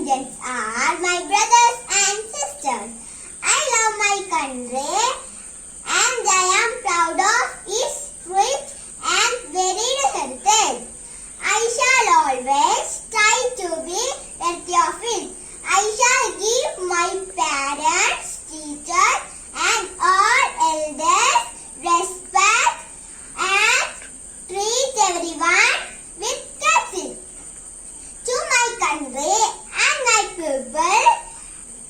citizens are my brothers and sisters. I love my country and I am proud of its rich and varied heritage. I shall always try to be worthy of it. I shall give my parents, teachers and all elders respect and treat everyone with courtesy. To my country and my people,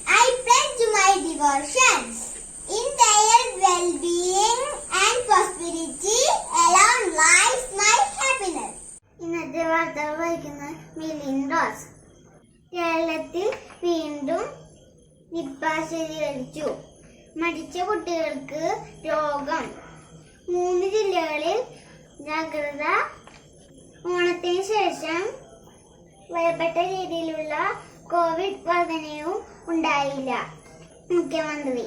I pledge my devotions. In their well-being and prosperity alone lies my happiness. ഇന്നത്തെ വാർത്തകൾ വായിക്കുന്ന Milind rose. കേരളത്തിൽ വീണ്ടും Nipah സ്ഥിരീകരിച്ചു. മരിച്ച കുട്ടികൾക്ക് രോഗം. 3 ജില്ലകളിൽ ജാഗ്രത. ഓണത്തിന് ശേഷം ഭയപ്പെട്ട രീതിയിലുള്ള കോവിഡ് വർധനയും ഉണ്ടായില്ല. മുഖ്യമന്ത്രി.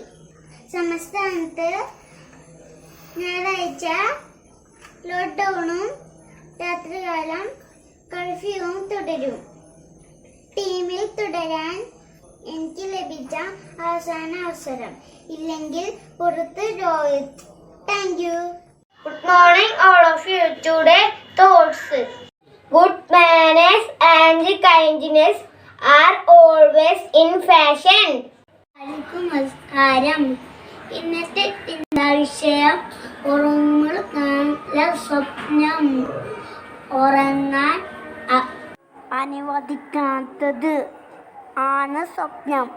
സംസ്ഥാനത്ത് ഞായറാഴ്ച ലോക്ക്ഡൌണും രാത്രികാലം കർഫ്യൂവും തുടരും. ടീമിൽ തുടരാൻ എനിക്ക് ലഭിച്ച അവസാന അവസരം. ഇല്ലെങ്കിൽ പുറത്ത് Rohit. Thank you. Good morning all of you. Today thoughts. Good manners and kindness are always in fashion. നമസ്കാരം. ഇന്നത്തെ വിഷയം ഉറങ്ങുന്ന സ്വപ്നം. ഉറങ്ങാൻ അനുവദിക്കാത്തത് ആണ് സ്വപ്നം.